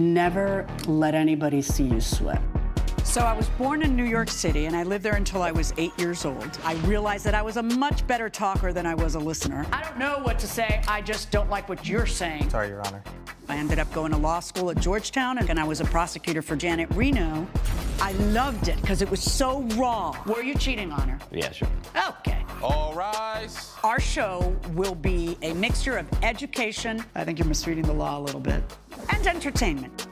Never let anybody see you sweat. So I was born in New York City, and I lived there until I was 8 years old. I realized that I was a much better talker than I was a listener. I don't know what to say, I just don't like what you're saying. Sorry, Your Honor. I ended up going to law school at Georgetown, and I was a prosecutor for Janet Reno. I loved it because it was so raw. Were you cheating on her? Yeah, sure. Okay. All rise. Our show will be a mixture of education, I think you're misreading the law a little bit, and entertainment.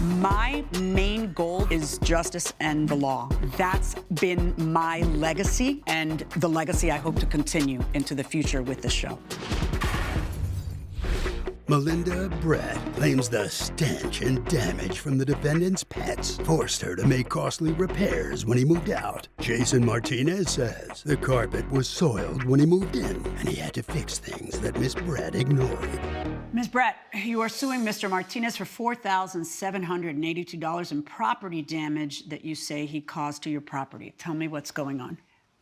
My main goal is justice and the law. That's been my legacy, and the legacy I hope to continue into the future with this show. Melinda Brett claims the stench and damage from the defendant's pets forced her to make costly repairs when he moved out. Jason Martinez says the carpet was soiled when he moved in, and he had to fix things that Miss Brett ignored. Ms. Brett, you are suing Mr. Martinez for $4,782 in property damage that you say he caused to your property. Tell me what's going on.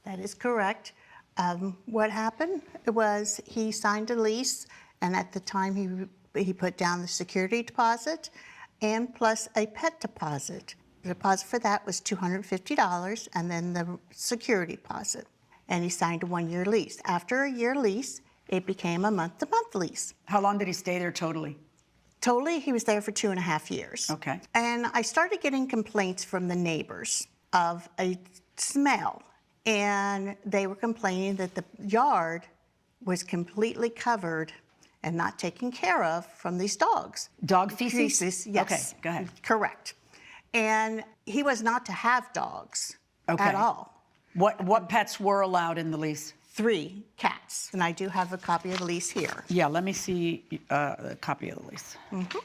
That is correct. What happened was he signed a lease, and at the time he put down the security deposit and plus a pet deposit. The deposit for that was $250, and then the security deposit. And he signed a one-year lease. After a year lease, it became a month-to-month lease. How long did he stay there totally? Totally, he was there for 2.5 years. Okay. And I started getting complaints from the neighbors of a smell. And they were complaining that the yard was completely covered and not taken care of from these dogs. Dog feces? Feces, yes. Okay, go ahead. Correct. And he was not to have dogs at all. What pets were allowed in the lease? 3 cats. And I do have a copy of the lease here. Yeah, let me see a copy of the lease. Mm-hmm.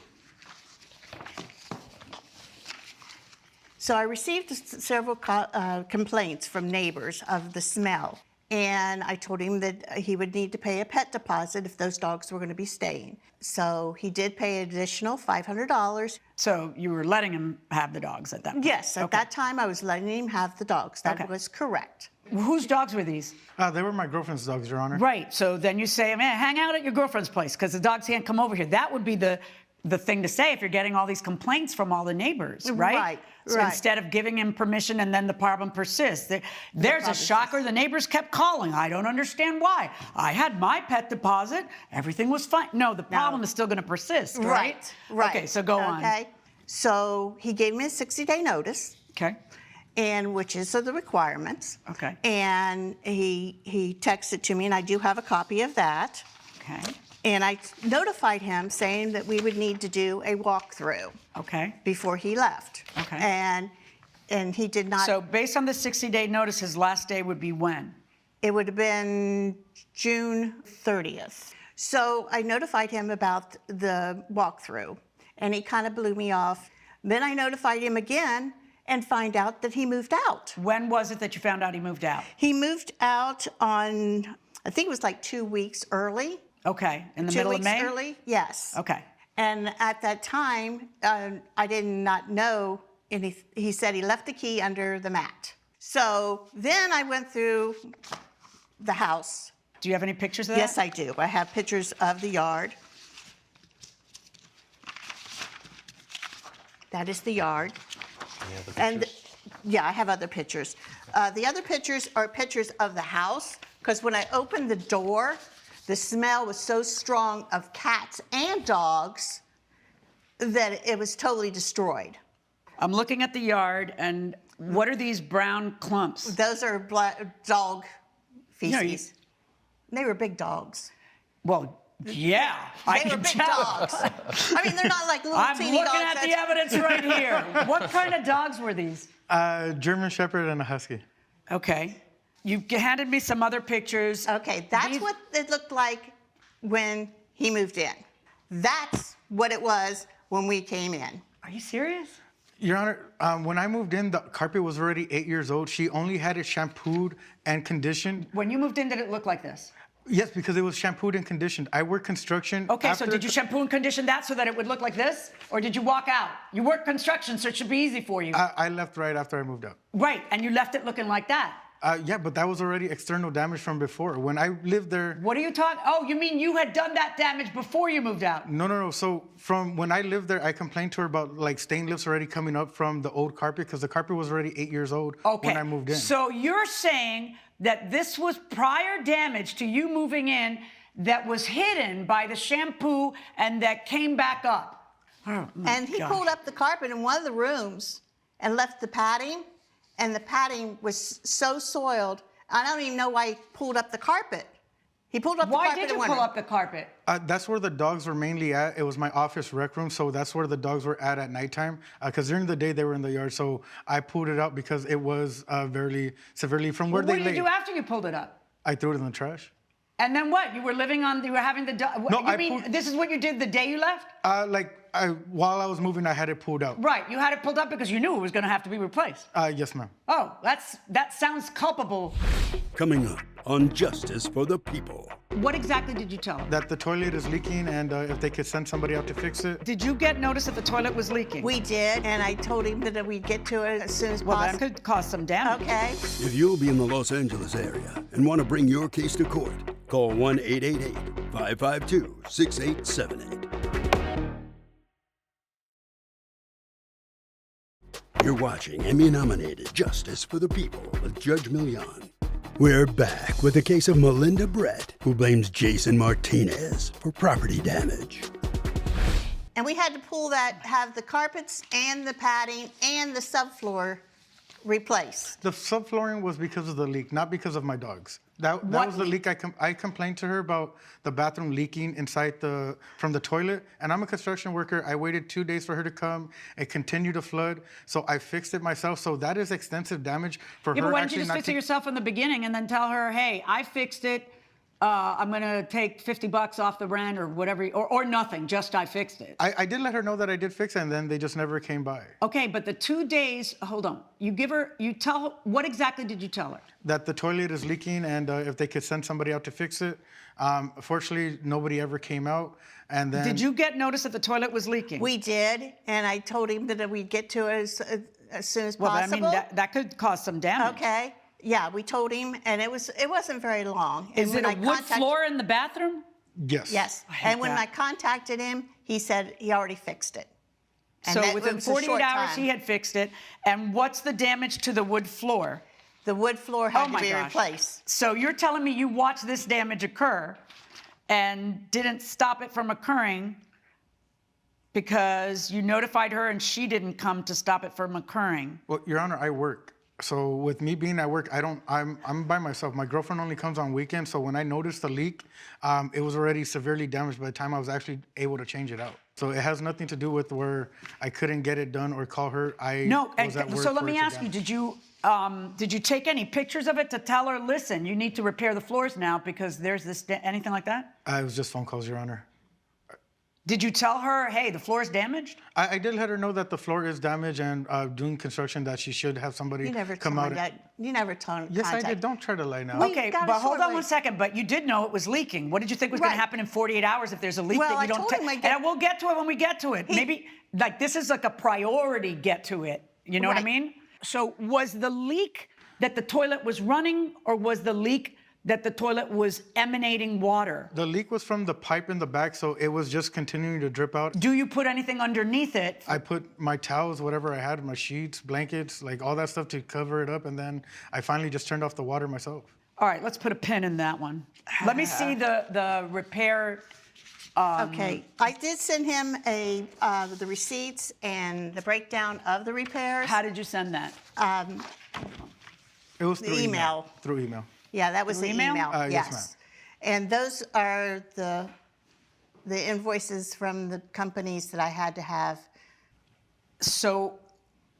So I received several complaints from neighbors of the smell. And I told him that he would need to pay a pet deposit if those dogs were going to be staying. So he did pay an additional $500. So you were letting him have the dogs at that point? Yes, at that time I was letting him have the dogs. That was correct. Whose dogs were these? They were my girlfriend's dogs, Your Honor. Right, so then you say, man, hang out at your girlfriend's place because the dogs can't come over here. That would be the thing to say if you're getting all these complaints from all the neighbors, right? Right, so right. instead of giving him permission and then the problem persists. There's a shocker. The neighbors kept calling. I don't understand why. I had my pet deposit. Everything was fine. No, the problem is still going to persist, right? Right. Okay, so go on. Okay. So he gave me a 60-day notice. Okay. And which is the requirements. Okay. And he texted to me, and I do have a copy of that. Okay. And I notified him saying that we would need to do a walkthrough. Okay. Before he left. Okay. And he did not. So based on the 60-day notice, his last day would be when? It would have been June 30th. So I notified him about the walkthrough, and he kind of blew me off. Then I notified him again and find out that he moved out. When was it that you found out he moved out? He moved out on, I think it was like 2 weeks early. Okay, in the middle of May? 2 weeks early, yes. Okay. And at that time, I did not know, and he said he left the key under the mat. So then I went through the house. Do you have any pictures of that? Yes, I do. I have pictures of the yard. That is the yard. And yeah, I have other pictures. The other pictures are pictures of the house, because when I opened the door, the smell was so strong of cats and dogs that it was totally destroyed. I'm looking at the yard, and what are these brown clumps? Those are dog feces. They were big dogs. Well, yeah, I They were can big tell. dogs. I mean, they're not like little I'm teeny dogs. looking at the evidence right here. What kind of dogs were these? German Shepherd and a Husky. Okay. You handed me some other pictures. Okay, that's what it looked like when he moved in. That's what it was when we came in. Are you serious? Your Honor, when I moved in, the carpet was already 8 years old. She only had it shampooed and conditioned. When you moved in, did it look like this? Yes, because it was shampooed and conditioned. I work construction. Okay, so did you shampoo and condition that so that it would look like this? Or did you walk out? You work construction, so it should be easy for you. I left right after I moved out. Right, and you left it looking like that. Yeah, but that was already external damage from before. When I lived there. What are you talking? Oh, you mean you had done that damage before you moved out? No. So from when I lived there, I complained to her about like stain lifts already coming up from the old carpet because the carpet was already 8 years old when I moved in. So you're saying that this was prior damage to you moving in that was hidden by the shampoo and that came back up. Oh, And he pulled up the carpet in one of the rooms and left the padding, and the padding was so soiled. I don't even know why he pulled up the carpet. He pulled up the carpet. Why did you pull up the carpet? That's where the dogs were mainly at. It was my office rec room, so that's where the dogs were at nighttime. Because during the day they were in the yard, so I pulled it out because it was very severely from where they lay. What did you do after you pulled it up? I threw it in the trash. And then what? You were having the dog. No, you mean this is what you did the day you left? While I was moving, I had it pulled out. Right, you had it pulled up because you knew it was going to have to be replaced. Yes, ma'am. Oh, that sounds culpable. Coming up on Justice for the People. What exactly did you tell him? That the toilet is leaking and if they could send somebody out to fix it. Did you get notice that the toilet was leaking? We did, and I told him that we'd get to it as soon as Well, that possible. could cause some damage. Okay. If you'll be in the Los Angeles area and want to bring your case to court, call 1-888-552-6878. You're watching Emmy-nominated Justice for the People with Judge Milian. We're back with the case of Melinda Brett, who blames Jason Martinez for property damage. And we had to have the carpets and the padding and the subfloor replaced. The subflooring was because of the leak, not because of my dogs. That was the leak. I complained to her about the bathroom leaking inside from the toilet. And I'm a construction worker. I waited 2 days for her to come. It continued to flood. So I fixed it myself. So that is extensive damage for her. But why didn't you just fix it yourself in the beginning and then tell her, hey, I fixed it. I'm going to take $50 off the rent or whatever, or nothing, just I fixed it. I did let her know that I did fix it, and then they just never came by. Okay, but the 2 days, hold on. You tell her, what exactly did you tell her? That the toilet is leaking, and if they could send somebody out to fix it. Fortunately, nobody ever came out. And then. Did you get notice that the toilet was leaking? We did, and I told him that we'd get to it as soon as possible. Well, I mean, that could cause some damage. Okay. Yeah, we told him, and it wasn't very long. Is it a wood floor in the bathroom? Yes. Yes. And when I contacted him, he said he already fixed it. And so within 48 hours, he had fixed it. And what's the damage to the wood floor? The wood floor had to be replaced. So you're telling me you watched this damage occur and didn't stop it from occurring because you notified her and she didn't come to stop it from occurring? Well, Your Honor, I work. So with me being at work, I'm by myself. My girlfriend only comes on weekends. So when I noticed the leak, it was already severely damaged by the time I was actually able to change it out. So it has nothing to do with where I couldn't get it done or call her. So let me ask you, did you take any pictures of it to tell her, listen, you need to repair the floors now because there's this, anything like that? It was just phone calls, Your Honor. Did you tell her, hey, the floor is damaged? I did let her know that the floor is damaged and doing construction that she should have somebody come out. You never told me. Yes, I did. Don't try to lie now. Okay, but hold on one second. But you did know it was leaking. What did you think was going to happen in 48 hours if there's a leak that you don't take? And we'll get to it when we get to it. Maybe, like, this is like a priority get to it. You know what I mean? So was the leak that the toilet was running, or was the leak that the toilet was emanating water? The leak was from the pipe in the back, so it was just continuing to drip out. Do you put anything underneath it? I put my towels, whatever I had, my sheets, blankets, like all that stuff to cover it up, and then I finally just turned off the water myself. All right, let's put a pin in that one. Let me see the repair. Okay, I did send him the receipts and the breakdown of the repairs. How did you send that? It was through email. Through email. Yeah, that was the email. Yes, ma'am. And those are the invoices from the companies that I had to have. So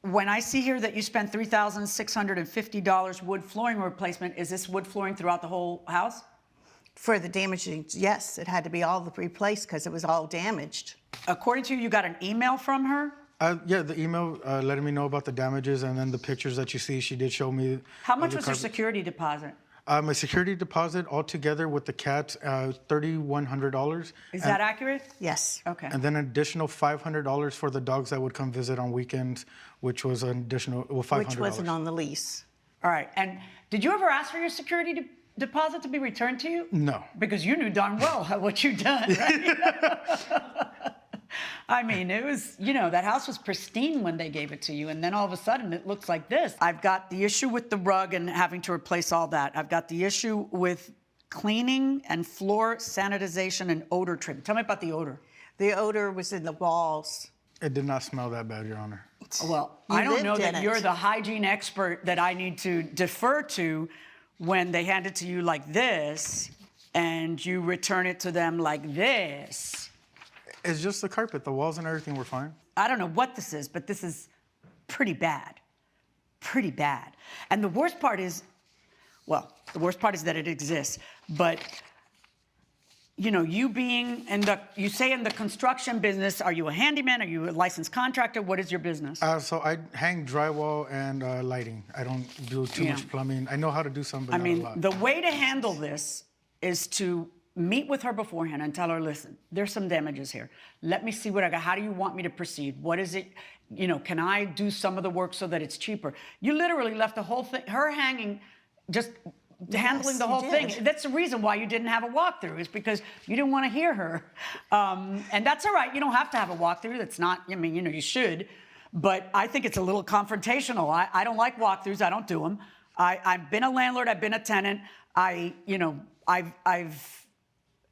when I see here that you spent $3,650 wood flooring replacement, is this wood flooring throughout the whole house? For the damaging, yes, it had to be all replaced because it was all damaged. According to you, you got an email from her? Yeah, the email letting me know about the damages, and then the pictures that you see, she did show me. How much was your security deposit? My security deposit altogether with the cats, $3,100. Is that accurate? Yes. Okay. And then an additional $500 for the dogs that would come visit on weekends, which was an additional, $500. Which wasn't on the lease. All right. And did you ever ask for your security deposit to be returned to you? No. Because you knew darn well what you'd done, right? I mean, it was, that house was pristine when they gave it to you, and then all of a sudden it looks like this. I've got the issue with the rug and having to replace all that. I've got the issue with cleaning and floor sanitization and odor treatment. Tell me about the odor. The odor was in the walls. It did not smell that bad, Your Honor. Well, You I don't know lived in that it. you're the hygiene expert that I need to defer to when they hand it to you like this and you return it to them like this. It's just the carpet. The walls and everything were fine. I don't know what this is, but this is pretty bad. Pretty bad. And the worst part is, that it exists. But, you being you say in the construction business, are you a handyman? Are you a licensed contractor? What is your business? So I hang drywall and lighting. I don't do too much plumbing. I know how to do some, but not a lot. The way to handle this is to meet with her beforehand and tell her, listen, there's some damages here. Let me see what I got. How do you want me to proceed? What is it? Can I do some of the work so that it's cheaper? You literally left the whole thing, her hanging, just handling the whole thing. That's the reason why you didn't have a walkthrough, is because you didn't want to hear her. And that's all right. You don't have to have a walkthrough. That's not, you should. But I think it's a little confrontational. I don't like walkthroughs. I don't do them. I've been a landlord. I've been a tenant.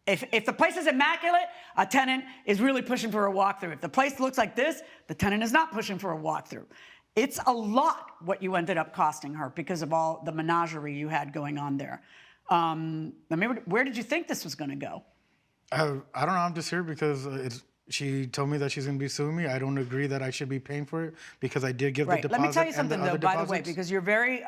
If the place is immaculate, a tenant is really pushing for a walkthrough. If the place looks like this, the tenant is not pushing for a walkthrough. It's a lot what you ended up costing her because of all the menagerie you had going on there. Where did you think this was going to go? I don't know. I'm just here because she told me that she's going to be suing me. I don't agree that I should be paying for it because I did give the deposit. Let me tell you and something, the though, other by the way, deposits. because you're very...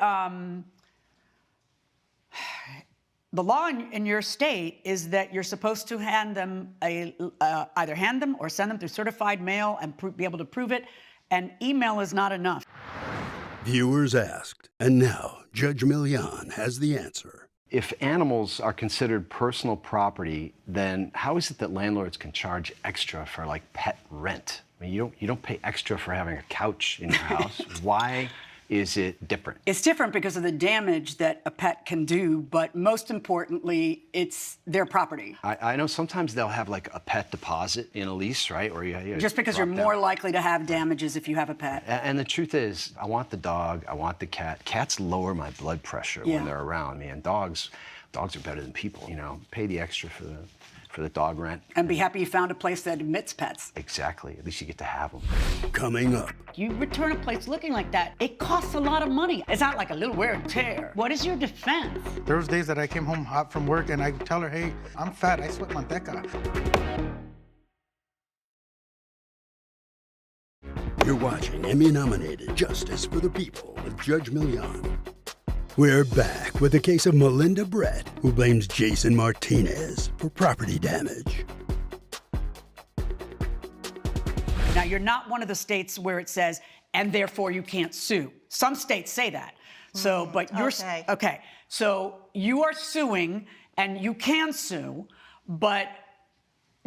The law in your state is that you're supposed to hand them either hand them or send them through certified mail and be able to prove it, and email is not enough. Viewers asked, and now Judge Milian has the answer. If animals are considered personal property, then how is it that landlords can charge extra for like pet rent? I mean, you don't pay extra for having a couch in your house. Why is it different? It's different because of the damage that a pet can do, but most importantly, it's their property. I know sometimes they'll have like a pet deposit in a lease, right? Or you Just because you're more likely to have damages if you have a pet. And the truth is, I want the dog, I want the cat. Cats lower my blood pressure when they're around me, and dogs are better than people. Pay the extra for the dog rent. And be happy you found a place that admits pets. Exactly. At least you get to have them. Coming up, You return a place looking like that, it costs a lot of money. It's not like a little wear and tear. What is your defense? There was days that I came home hot from work and I tell her, hey, I'm fat. I sweat manteca. you're watching Emmy-nominated Justice for the People with Judge Milian. We're back with the case of Melinda Brett, who blames Jason Martinez for property damage. Now, you're not one of the states where it says, and therefore you can't sue. Some states say that. So, but you're, okay. So you are suing and you can sue, but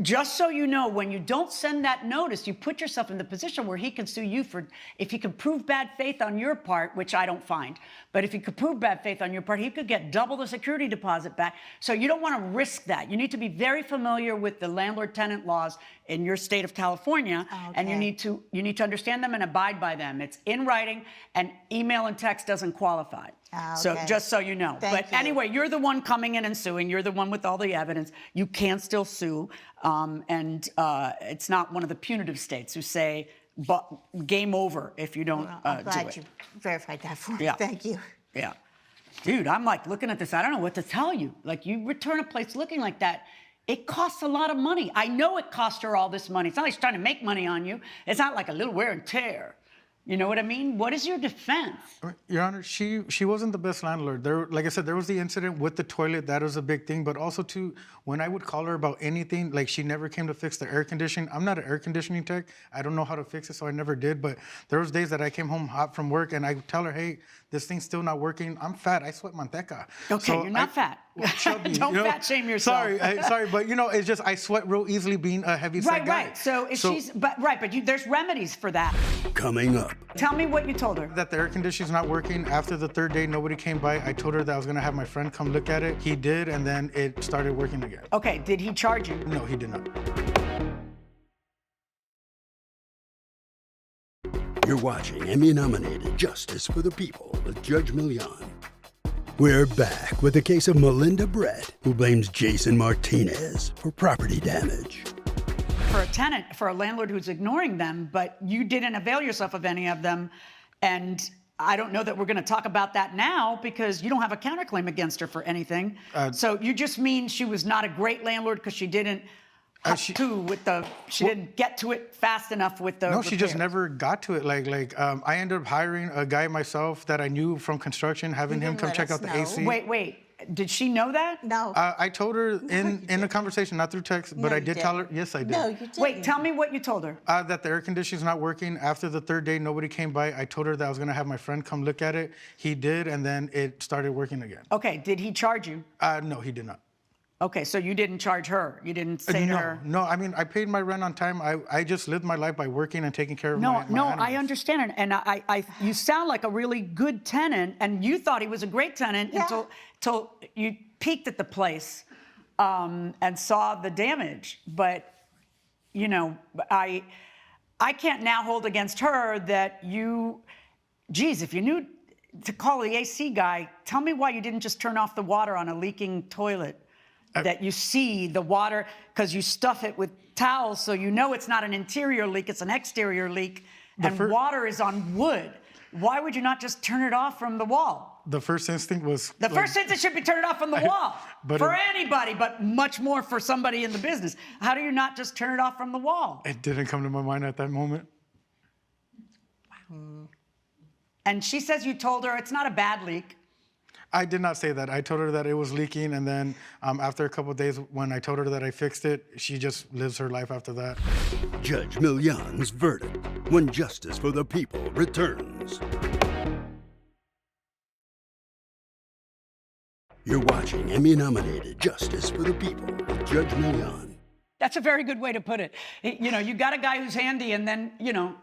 just so you know, when you don't send that notice, you put yourself in the position where he can sue you for, if he can prove bad faith on your part, which I don't find, but if he could prove bad faith on your part, he could get double the security deposit back. So you don't want to risk that. You need to be very familiar with the landlord-tenant laws in your state of California, and you need to understand them and abide by them. It's in writing, and email and text doesn't qualify. So just so you know. Thank you. Anyway, you're the one coming in and suing. You're the one with all the evidence. You can still sue. It's not one of the punitive states who say, but game over if you don't I'm do glad it. you verified that for me. Yeah. Thank you. Yeah. Dude, I'm like looking at this. I don't know what to tell you. Like, you return a place looking like that, it costs a lot of money. I know it cost her all this money. It's not like she's trying to make money on you. It's not like a little wear and tear. You know what I mean? What is your defense? Your Honor, she wasn't the best landlord. Like I said, there was the incident with the toilet. That was a big thing. But also, too, when I would call her about anything, like she never came to fix the air conditioning. I'm not an air conditioning tech. I don't know how to fix it, so I never did. But there was days that I came home hot from work, and I would tell her, hey, this thing's still not working. I'm fat. I sweat manteca. Okay, so you're not fat. Well, chubby, Don't fat shame yourself. Sorry, but it's just I sweat real easily being a heavy set guy. Right. So if she's, but there's remedies for that. Coming up, up. Tell me what you told her. That the air conditioning's not working. After the third day, nobody came by. I told her that I was gonna have my friend come look at it. He did, and then it started working again. Okay, did he charge you? No, he did not. You're watching Emmy-nominated Justice for the People with Judge Milian. We're back with the case of Melinda Brett, who blames Jason Martinez for property damage. For a tenant, for a landlord who's ignoring them, but you didn't avail yourself of any of them. And I don't know that we're going to talk about that now because you don't have a counterclaim against her for anything. So you just mean she was not a great landlord because she didn't she didn't get to it fast enough with the No, she just repairs. never got to it. I ended up hiring a guy myself that I knew from construction, having him didn't come let check us out the know. AC. Wait. Did she know that? No. I told her in a conversation, not through text, but No, I you did tell her. didn't. Yes, I did. No, you didn't. Wait, tell me what you told her. That the air conditioning's not working. After the third day, nobody came by. I told her that I was gonna have my friend come look at it. He did, and then it started working again. Okay, did he charge you? No, he did not. Okay, so you didn't charge her. You didn't say to her. No. I mean, I paid my rent on time. I just lived my life by working and taking care of my No, animals. I understand, and you sound like a really good tenant, and you thought he was a great tenant Yeah. until you peeked at the place and saw the damage. But you know, I can't now hold against her that you. Geez, if you knew to call the AC guy, tell me why you didn't just turn off the water on a leaking toilet. That you see the water because you stuff it with towels, so you know it's not an interior leak, it's an exterior leak, and water is on wood. Why would you not just turn it off from the wall? The first instinct was... The first instinct should be turn it off from the wall. but for it- anybody, but much more for somebody in the business. How do you not just turn it off from the wall? It didn't come to my mind at that moment. And she says you told her it's not a bad leak. I did not say that. I told her that it was leaking, and then after a couple of days, when I told her that I fixed it, she just lives her life after that. Judge Milian's verdict when Justice for the People returns. You're watching Emmy-nominated Justice for the People with Judge Milian. That's a very good way to put it. You know, you got a guy who's handy, and then, you know,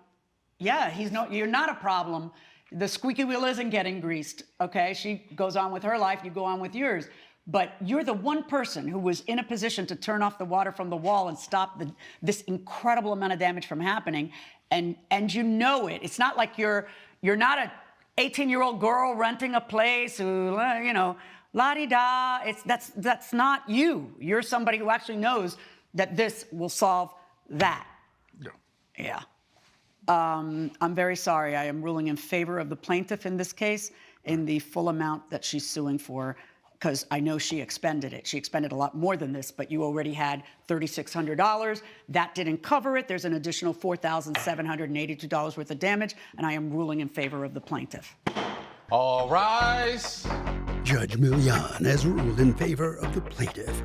yeah, you're not a problem. The squeaky wheel isn't getting greased, okay? She goes on with her life, you go on with yours. But you're the one person who was in a position to turn off the water from the wall and stop this incredible amount of damage from happening. And you know it. It's not like you're not a 18-year-old girl renting a place who, you know, la-di-da. That's not you. You're somebody who actually knows that this will solve that. Yeah. I'm very sorry. I am ruling in favor of the plaintiff in this case in the full amount that she's suing for, because I know she expended it. She expended a lot more than this, but you already had $3,600. That didn't cover it. There's an additional $4,782 worth of damage, and I am ruling in favor of the plaintiff. All rise. Judge Milian has ruled in favor of the plaintiff.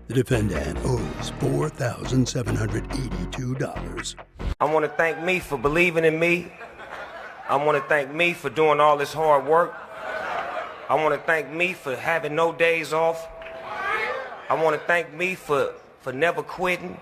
The defendant owes $4,782. I want to thank me for believing in me. I want to thank me for doing all this hard work. I want to thank me for having no days off. I want to thank me for never quitting.